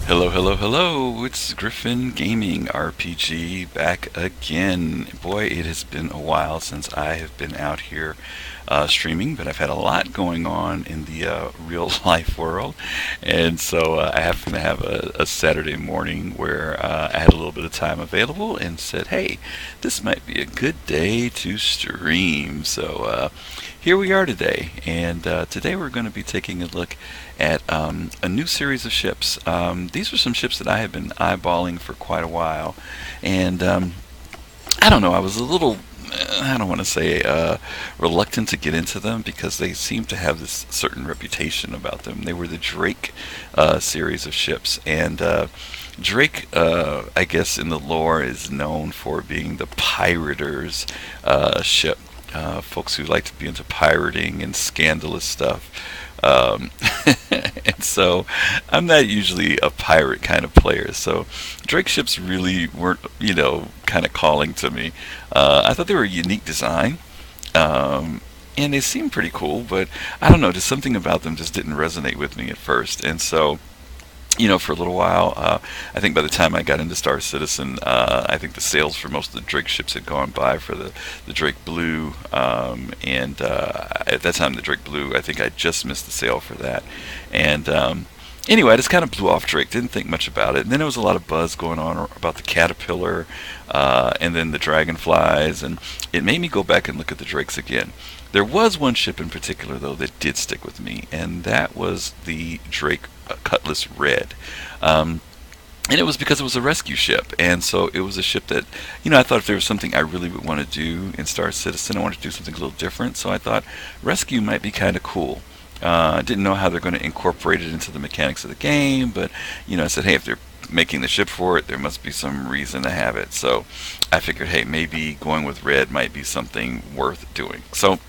Hello, hello, hello. It's Griffin Gaming RPG back again. Boy, it has been a while since I have been out here streaming, but I've had a lot going on in the real life world. And so I happened to have a Saturday morning where I had a little bit of time available and said, hey, this might be a good day to stream. So here we are today. And today we're going to be taking a look at a new series of ships. These are some ships that I have been eyeballing for quite a while, and I don't know. I was a little, I don't want to say reluctant to get into them because they seem to have this certain reputation about them. They were the Drake series of ships, and Drake, I guess, in the lore, is known for being the pirater's ship. Folks who like to be into pirating and scandalous stuff. Um, and so I'm not usually a pirate kind of player. So Drake ships really weren't, kind of calling to me. I thought they were a unique design. And they seemed pretty cool, but I don't know, just something about them just didn't resonate with me at first. And so for a little while. I think by the time I got into Star Citizen, I think the sales for most of the Drake ships had gone by for the Drake Blue. And at that time, the Drake Blue, I think I just missed the sale for that. And anyway, I just kind of blew off Drake, didn't think much about it. And then there was a lot of buzz going on about the Caterpillar and then the Dragonflies. And it made me go back and look at the Drakes again. There was one ship in particular, though, that did stick with me, and that was the Drake Cutlass Red. And it was because it was a rescue ship, and so it was a ship that, I thought if there was something I really would want to do in Star Citizen, I wanted to do something a little different, so I thought rescue might be kind of cool. I didn't know how they're going to incorporate it into the mechanics of the game, but, I said, hey, if they're making the ship for it, there must be some reason to have it. So I figured, hey, maybe going with red might be something worth doing. So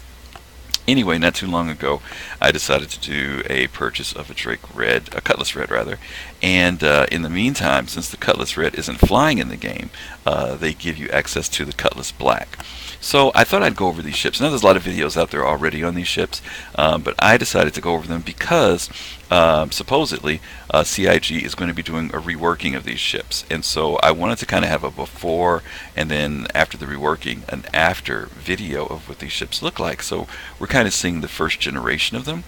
anyway, not too long ago, I decided to do a purchase of a Cutlass Red rather, and in the meantime, since the Cutlass Red isn't flying in the game, they give you access to the Cutlass Black. So I thought I'd go over these ships. Now there's a lot of videos out there already on these ships, but I decided to go over them because supposedly CIG is going to be doing a reworking of these ships, and so I wanted to kind of have a before and then after the reworking, an after video of what these ships look like. So we're kind of seeing the first generation of them.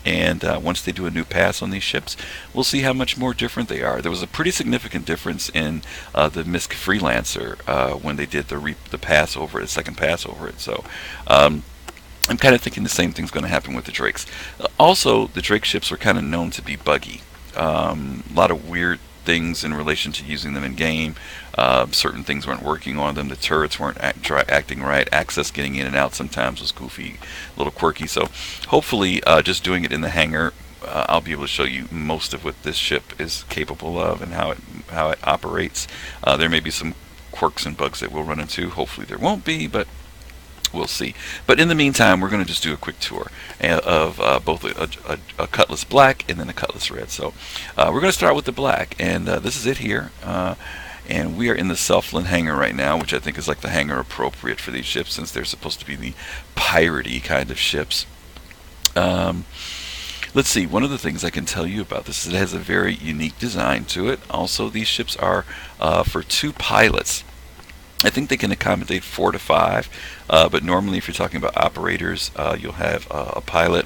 And once they do a new pass on these ships, we'll see how much more different they are. There was a pretty significant difference in the MISC Freelancer when they did the pass over it, the second pass over it. So I'm kind of thinking the same thing's going to happen with the Drakes. Also, the Drake ships are kind of known to be buggy. A lot of weird things in relation to using them in game. Certain things weren't working on them. The turrets weren't acting right. Access getting in and out sometimes was goofy, a little quirky. So hopefully just doing it in the hangar, I'll be able to show you most of what this ship is capable of and how it operates. There may be some quirks and bugs that we'll run into. Hopefully there won't be, but we'll see. But in the meantime, we're going to just do a quick tour of both a Cutlass Black and then a Cutlass Red. So we're going to start with the Black, and this is it here. And we are in the Southland hangar right now, which I think is like the hangar appropriate for these ships since they're supposed to be the piratey kind of ships. Let's see, one of the things I can tell you about this is it has a very unique design to it. Also, these ships are for two pilots. I think they can accommodate 4 to 5, but normally if you're talking about operators, you'll have a pilot.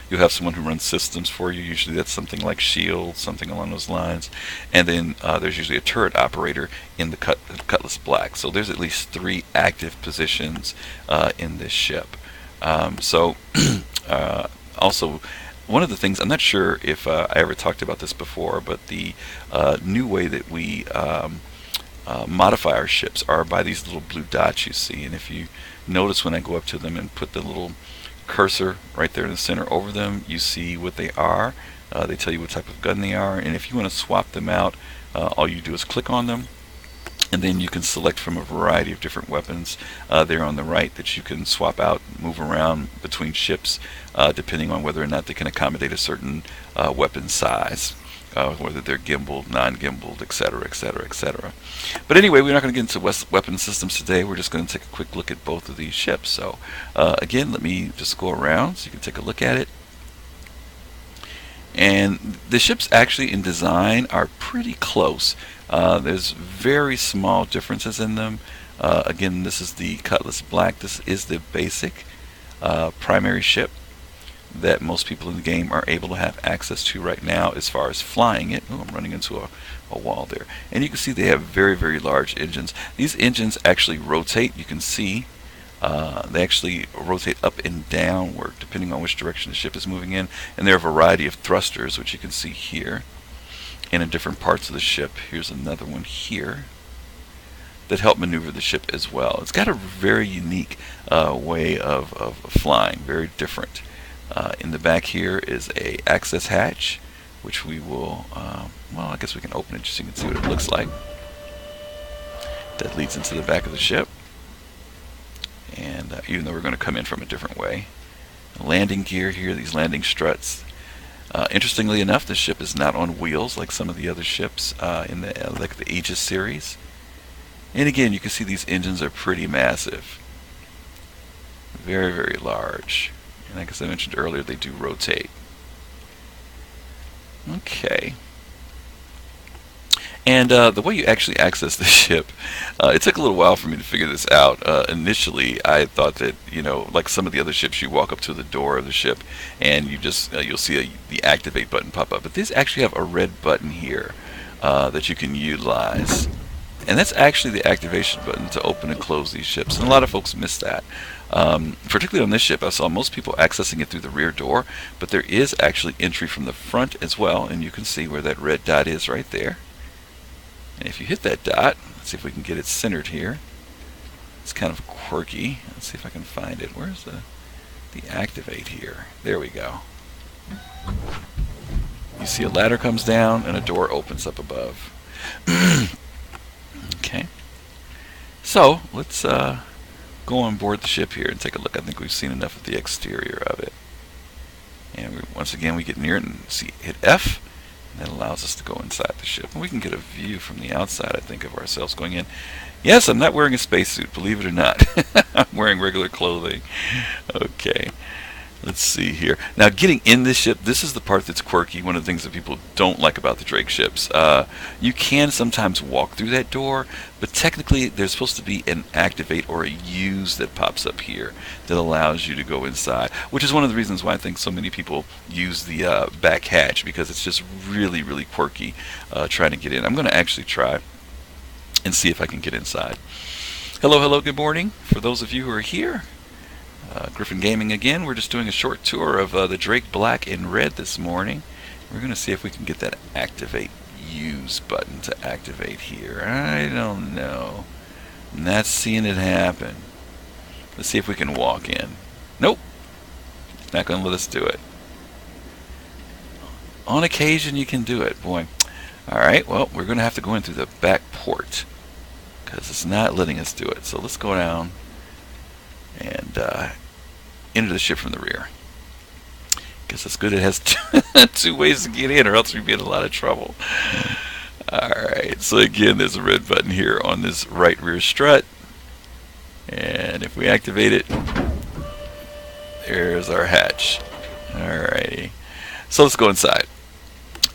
You'll have someone who runs systems for you. Usually that's something like SHIELD, something along those lines. And then there's usually a turret operator in the Cutlass Black. So there's at least 3 active positions in this ship. So also, one of the things, I'm not sure if I ever talked about this before, but the new way that we modify our ships are by these little blue dots you see. And if you notice when I go up to them and put the little cursor right there in the center over them, you see what they are. They tell you what type of gun they are, and if you want to swap them out, all you do is click on them, and then you can select from a variety of different weapons there on the right that you can swap out, move around between ships depending on whether or not they can accommodate a certain weapon size. Whether they're gimbaled, non-gimbaled, etc., etc., etc. But anyway, we're not going to get into weapon systems today. We're just going to take a quick look at both of these ships. So again, let me just go around so you can take a look at it. And the ships actually in design are pretty close. There's very small differences in them. Again, this is the Cutlass Black. This is the basic primary ship that most people in the game are able to have access to right now as far as flying it. Oh, I'm running into a wall there. And you can see they have very, very large engines. These engines actually rotate. You can see they actually rotate up and downward depending on which direction the ship is moving in. And there are a variety of thrusters, which you can see here and in different parts of the ship. Here's another one here that help maneuver the ship as well. It's got a very unique way of flying, very different. In the back here is a access hatch, which we will, well, I guess we can open it just so you can see what it looks like. That leads into the back of the ship. And even though we're going to come in from a different way. Landing gear here, these landing struts. Interestingly enough, this ship is not on wheels like some of the other ships in the like the Aegis series. And again, you can see these engines are pretty massive. Very, very large. And like as I mentioned earlier, they do rotate. Okay. And the way you actually access the ship, it took a little while for me to figure this out. Initially, I thought that, you know, like some of the other ships, you walk up to the door of the ship and you just you'll see the activate button pop up. But these actually have a red button here that you can utilize. And that's actually the activation button to open and close these ships. And a lot of folks miss that. Particularly on this ship, I saw most people accessing it through the rear door, but there is actually entry from the front as well. And you can see where that red dot is right there. And if you hit that dot, let's see if we can get it centered here. It's kind of quirky. Let's see if I can find it. Where's the activate here? There we go. You see a ladder comes down and a door opens up above. Okay. So let's go on board the ship here and take a look. I think we've seen enough of the exterior of it. And once again, we get near it and hit F. That allows us to go inside the ship. And we can get a view from the outside, I think, of ourselves going in. Yes, I'm not wearing a spacesuit, believe it or not. I'm wearing regular clothing. Okay. Let's see here. Now, getting in this ship, this is the part that's quirky. One of the things that people don't like about the Drake ships. You can sometimes walk through that door, but technically there's supposed to be an activate or a use that pops up here that allows you to go inside, which is one of the reasons why I think so many people use the back hatch, because it's just really, really quirky trying to get in. I'm going to actually try and see if I can get inside. Hello, hello, good morning. For those of you who are here, Griffin Gaming again. We're just doing a short tour of the Drake Black and Red this morning. We're going to see if we can get that activate use button to activate here. I don't know. I'm not seeing it happen. Let's see if we can walk in. Nope. Not going to let us do it. On occasion you can do it, boy. Alright, well, we're going to have to go in through the back port because it's not letting us do it. So let's go down and into the ship from the rear. Guess that's good. It has two ways to get in, or else we'd be in a lot of trouble. Alright, so again, there's a red button here on this right rear strut. And if we activate it, there's our hatch. Alrighty. So let's go inside.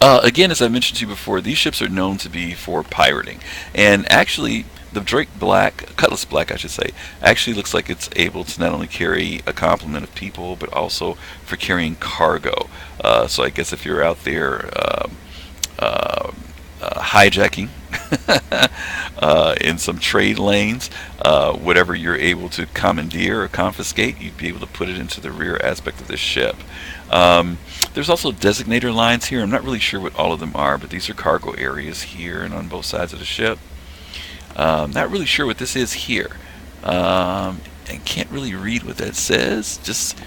Again, as I mentioned to you before, these ships are known to be for pirating. And actually, the Drake Black, Cutlass Black I should say, actually looks like it's able to not only carry a complement of people, but also for carrying cargo. So I guess if you're out there hijacking in some trade lanes, whatever you're able to commandeer or confiscate, you'd be able to put it into the rear aspect of this ship. There's also designator lines here. I'm not really sure what all of them are, but these are cargo areas here and on both sides of the ship. Not really sure what this is here. And can't really read what that says. Just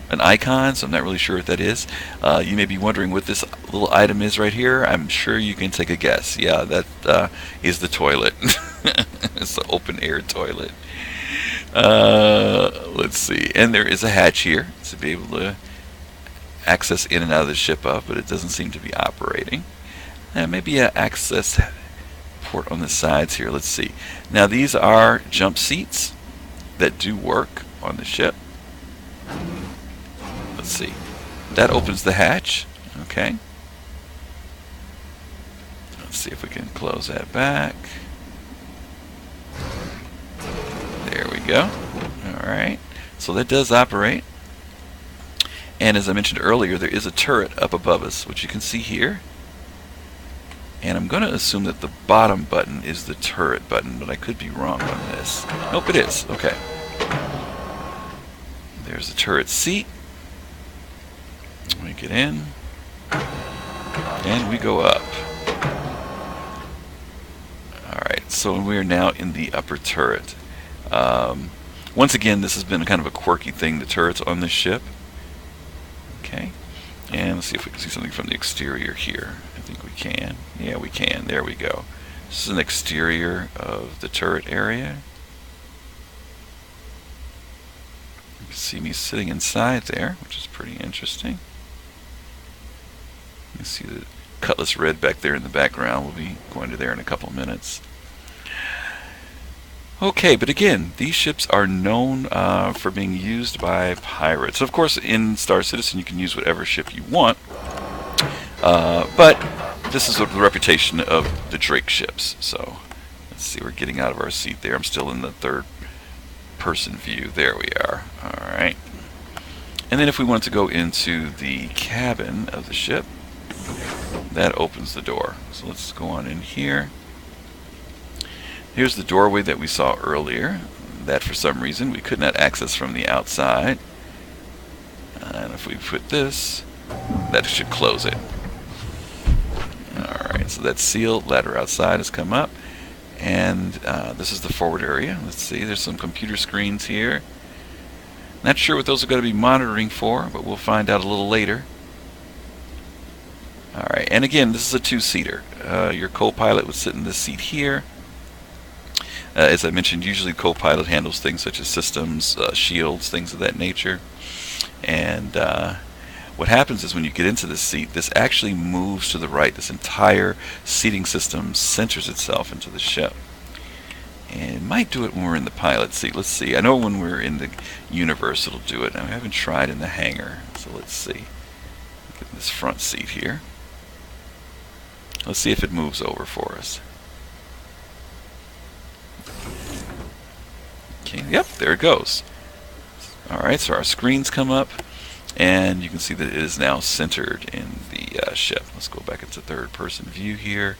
an icon, so I'm not really sure what that is. You may be wondering what this little item is right here. I'm sure you can take a guess. Yeah, that is the toilet. It's the open air toilet. Let's see. And there is a hatch here to be able to access in and out of the ship of, but it doesn't seem to be operating. Maybe an access port on the sides here. Let's see. Now these are jump seats that do work on the ship. Let's see. That opens the hatch. Okay. Let's see if we can close that back. There we go. Alright. So that does operate. And as I mentioned earlier, there is a turret up above us, which you can see here. And I'm going to assume that the bottom button is the turret button, but I could be wrong on this. Nope, it is. Okay. There's the turret seat. We get in. And we go up. Alright, so we are now in the upper turret. Once again, this has been kind of a quirky thing, the turrets on this ship. Okay. And let's see if we can see something from the exterior here. I think we can. Yeah, we can. There we go. This is an exterior of the turret area. You can see me sitting inside there, which is pretty interesting. You can see the Cutlass Red back there in the background. We'll be going to there in a couple minutes. Okay, but again, these ships are known for being used by pirates. Of course, in Star Citizen, you can use whatever ship you want, but this is the reputation of the Drake ships. So, let's see, we're getting out of our seat there. I'm still in the third-person view. There we are. All right. And then if we want to go into the cabin of the ship, that opens the door. So let's go on in here. Here's the doorway that we saw earlier, that for some reason we could not access from the outside. And if we put this, that should close it. Alright, so that's sealed. Ladder outside has come up. And this is the forward area. Let's see, there's some computer screens here. Not sure what those are going to be monitoring for, but we'll find out a little later. Alright, and again, this is a two-seater. Your co-pilot would sit in this seat here. As I mentioned, usually co-pilot handles things such as systems, shields, things of that nature. And what happens is when you get into this seat, this actually moves to the right. This entire seating system centers itself into the ship. And it might do it when we're in the pilot seat. Let's see. I know when we're in the universe it'll do it. I haven't tried in the hangar. So let's see. Get this front seat here. Let's see if it moves over for us. Okay, yep, there it goes. Alright, so our screens come up, and you can see that it is now centered in the ship. Let's go back into third-person view here.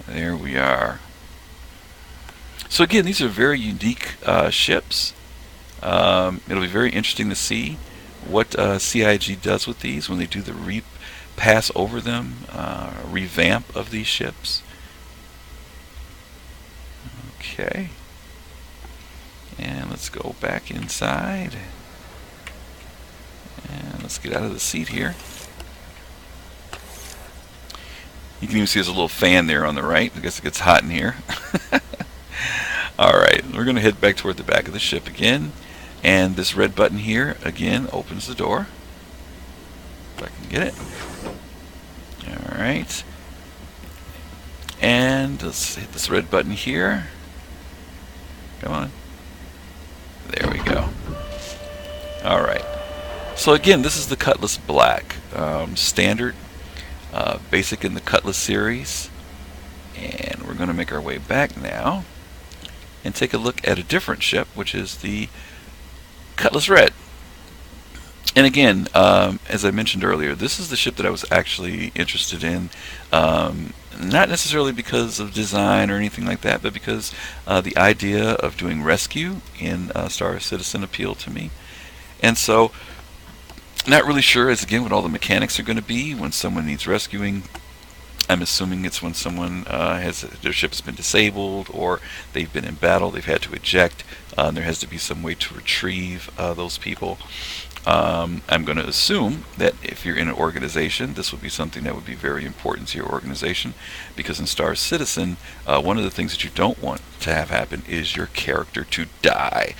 There we are. So again, these are very unique ships. It'll be very interesting to see what CIG does with these when they do the pass over them, revamp of these ships. Okay. And let's go back inside. And let's get out of the seat here. You can even see there's a little fan there on the right. I guess it gets hot in here. Alright, we're going to head back toward the back of the ship again. And this red button here, again, opens the door. If I can get it. Alright. And let's hit this red button here. Come on. There we go. Alright. So again, this is the Cutlass Black. Standard, basic in the Cutlass series. And we're going to make our way back now and take a look at a different ship, which is the Cutlass Red. And again, as I mentioned earlier, this is the ship that I was actually interested in. Not necessarily because of design or anything like that, but because the idea of doing rescue in Star Citizen appealed to me. And so, not really sure, as again, what all the mechanics are going to be when someone needs rescuing. I'm assuming it's when someone their ship has been disabled, or they've been in battle, they've had to eject, and there has to be some way to retrieve those people. I'm going to assume that if you're in an organization, this would be something that would be very important to your organization, because in Star Citizen, one of the things that you don't want to have happen is your character to die.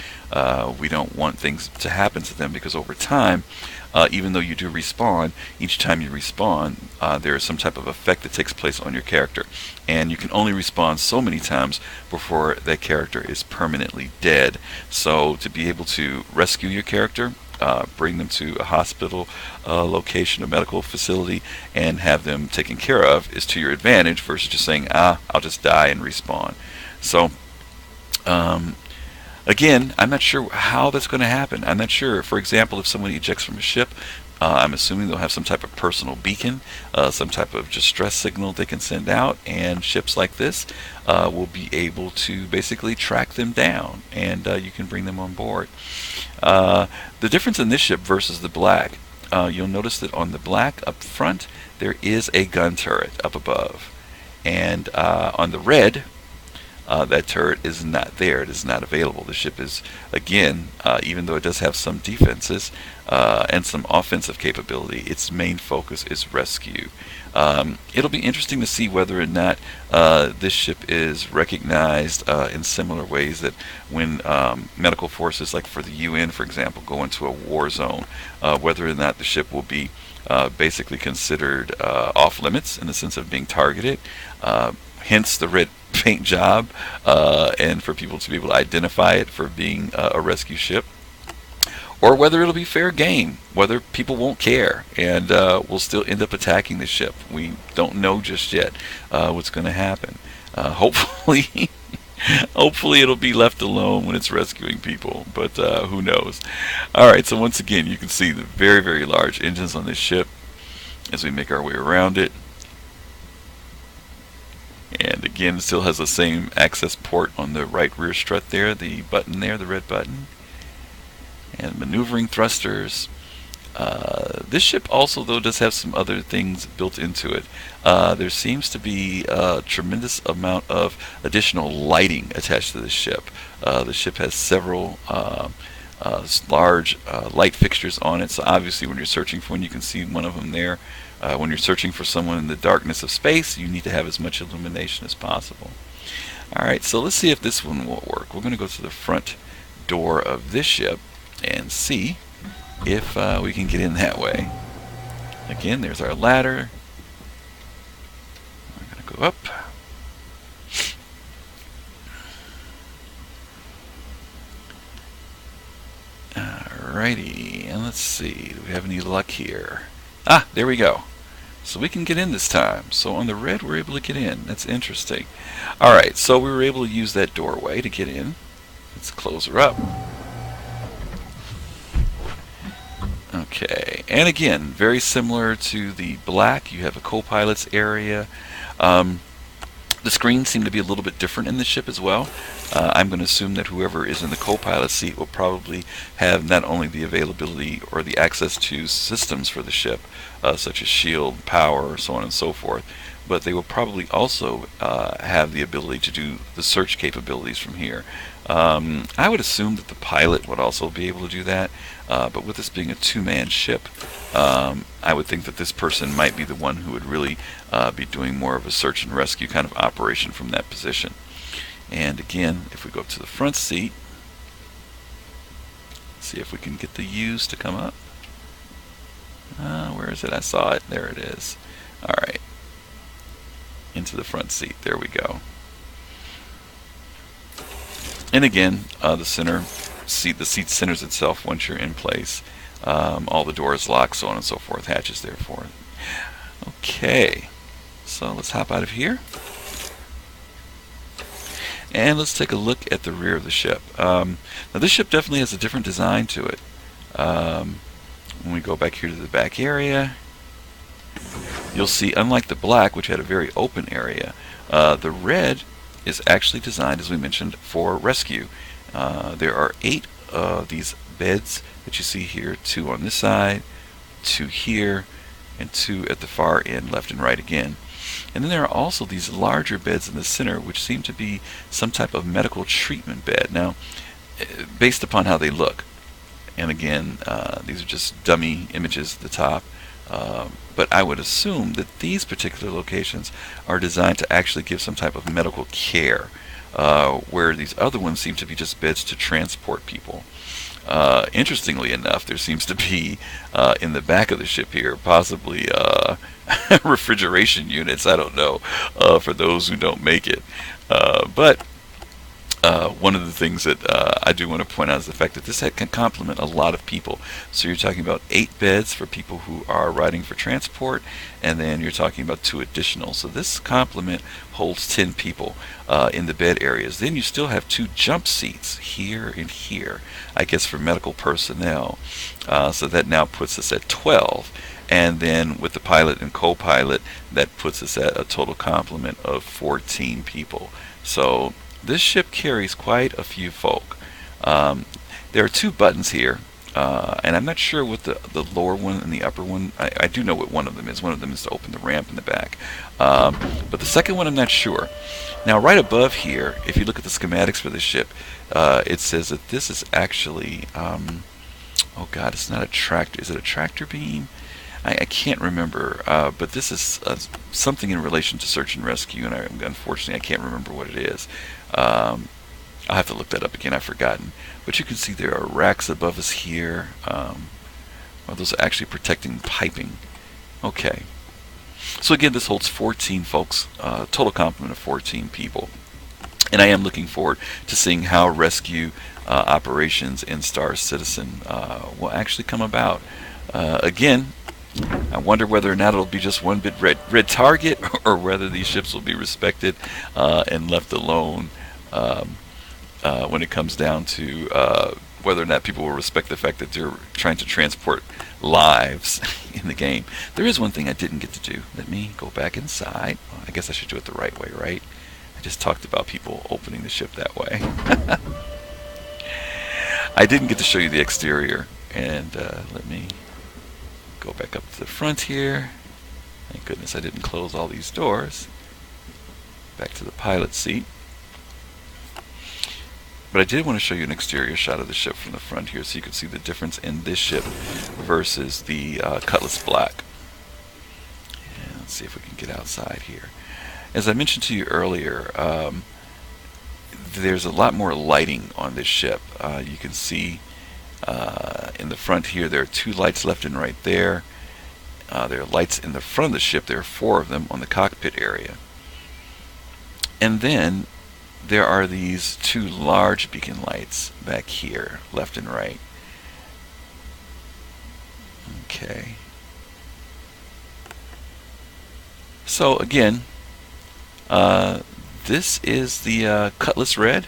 We don't want things to happen to them, because over time, even though you do respawn, each time you respawn, there is some type of effect that takes place on your character. And you can only respawn so many times before that character is permanently dead. So to be able to rescue your character, bring them to a hospital location, a medical facility, and have them taken care of is to your advantage versus just saying, I'll just die and respawn. So, again, I'm not sure how that's going to happen. I'm not sure. For example, if someone ejects from a ship, I'm assuming they'll have some type of personal beacon, some type of distress signal they can send out, and ships like this will be able to basically track them down, and you can bring them on board. The difference in this ship versus the black, you'll notice that on the black up front, there is a gun turret up above. And on the red, that turret is not there. It is not available. The ship is, again, even though it does have some defenses and some offensive capability, its main focus is rescue. It'll be interesting to see whether or not this ship is recognized in similar ways that when medical forces, like for the UN, for example, go into a war zone, whether or not the ship will be basically considered off limits in the sense of being targeted. Hence the red paint job, and for people to be able to identify it for being a rescue ship, or whether it'll be fair game, whether people won't care and will still end up attacking the ship. We don't know just yet what's going to happen. Hopefully hopefully it'll be left alone when it's rescuing people, but who knows. Alright, so once again, you can see the very, very large engines on this ship as we make our way around it. And again, it still has the same access port on the right rear strut there, the button there, the red button. And maneuvering thrusters. This ship also, though, does have some other things built into it. There seems to be a tremendous amount of additional lighting attached to this ship. The ship has several large light fixtures on it, so obviously when you're searching for one, you can see one of them there. When you're searching for someone in the darkness of space, you need to have as much illumination as possible. Alright, so let's see if this one will work. We're going to go to the front door of this ship and see if we can get in that way. Again, there's our ladder. We're going to go up. Alrighty, and let's see, do we have any luck here? Ah, there we go. So we can get in this time. So on the red, we're able to get in. That's interesting. Alright, so we were able to use that doorway to get in. Let's close her up. Okay, and again, very similar to the black, you have a co-pilot's area. The screens seem to be a little bit different in the ship as well. I'm going to assume that whoever is in the co-pilot seat will probably have not only the availability or the access to systems for the ship, such as shield, power, so on and so forth, but they will probably also have the ability to do the search capabilities from here. I would assume that the pilot would also be able to do that, but with this being a two-man ship, I would think that this person might be the one who would really be doing more of a search and rescue kind of operation from that position. And again, if we go up to the front seat, see if we can get the U's to come up. Where is it? I saw it. There it is. Alright. Into the front seat. There we go. And again, the seat centers itself once you're in place. All the doors lock, so on and so forth. Hatches there for it. Okay. So let's hop out of here. And let's take a look at the rear of the ship. Now this ship definitely has a different design to it. When we go back here to the back area, you'll see, unlike the black, which had a very open area, the red is actually designed, as we mentioned, for rescue. There are 8 of these beds that you see here, 2 on this side, 2 here, and 2 at the far end, left and right again. And then there are also these larger beds in the center, which seem to be some type of medical treatment bed. Now, based upon how they look, and again, these are just dummy images at the top, but I would assume that these particular locations are designed to actually give some type of medical care, where these other ones seem to be just beds to transport people. Interestingly enough, there seems to be in the back of the ship here possibly refrigeration units, I don't know, for those who don't make it. But one of the things that I do want to point out is the fact that this can complement a lot of people. So you're talking about 8 beds for people who are riding for transport, and then you're talking about 2 additional. So this complement holds 10 people in the bed areas. Then you still have 2 jump seats here and here, I guess for medical personnel. So that now puts us at 12. And then with the pilot and co-pilot, that puts us at a total complement of 14 people. So this ship carries quite a few folk. There are 2 buttons here, and I'm not sure what the lower one and the upper one. I do know what one of them is. One of them is to open the ramp in the back. But the second one I'm not sure. Now right above here, if you look at the schematics for the ship, it says that this is actually, oh god, it's not a tractor. Is it a tractor beam? I can't remember, but this is something in relation to search and rescue, and unfortunately I can't remember what it is. I'll have to look that up again. I've forgotten. But you can see there are racks above us here. Well, those are actually protecting piping. Okay. So again, this holds 14 folks, total complement of 14 people. And I am looking forward to seeing how rescue operations in Star Citizen will actually come about. Again, I wonder whether or not it'll be just one bit red target, or whether these ships will be respected and left alone when it comes down to whether or not people will respect the fact that they're trying to transport lives in the game. There is one thing I didn't get to do. Let me go back inside. Well, I guess I should do it the right way, right? I just talked about people opening the ship that way. I didn't get to show you the exterior, and let me go back up to the front here. Thank goodness I didn't close all these doors. Back to the pilot seat. But I did want to show you an exterior shot of the ship from the front here, so you can see the difference in this ship versus the Cutlass Black. And let's see if we can get outside here. As I mentioned to you earlier, there's a lot more lighting on this ship. You can see in the front here, there are 2 lights left and right there. There are lights in the front of the ship. There are 4 of them on the cockpit area. And then there are these 2 large beacon lights back here, left and right. Okay. So again, this is the Cutlass Red.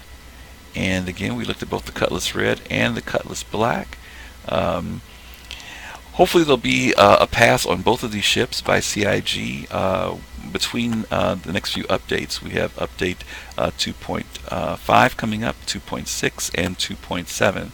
And again, we looked at both the Cutlass Red and the Cutlass Black. Hopefully there'll be a pass on both of these ships by CIG between the next few updates. We have update 2.5 coming up, 2.6 and 2.7,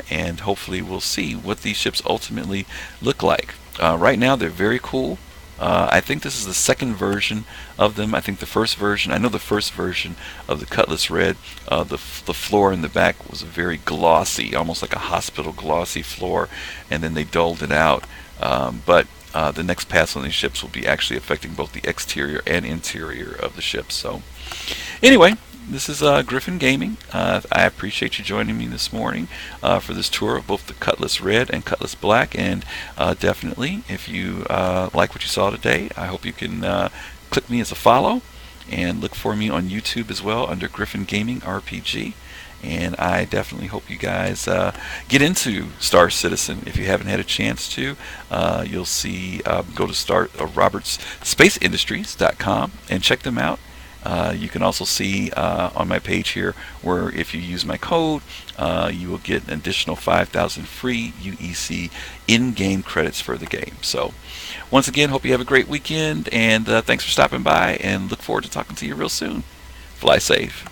and hopefully we'll see what these ships ultimately look like. Right now they're very cool. I think this is the second version of them. I think the first version, I know the first version of the Cutlass Red, the floor in the back was very glossy, almost like a hospital glossy floor, and then they dulled it out. But the next pass on these ships will be actually affecting both the exterior and interior of the ships. So anyway, this is Griffin Gaming. I appreciate you joining me this morning for this tour of both the Cutlass Red and Cutlass Black, and definitely if you like what you saw today, I hope you can click me as a follow and look for me on YouTube as well under GriffinGamingRPG. And I definitely hope you guys get into Star Citizen. If you haven't had a chance to, you'll see, go to robertsspaceindustries.com and check them out. You can also see on my page here where if you use my code, you will get an additional 5,000 free UEC in-game credits for the game. So once again, hope you have a great weekend, and thanks for stopping by, and look forward to talking to you real soon. Fly safe.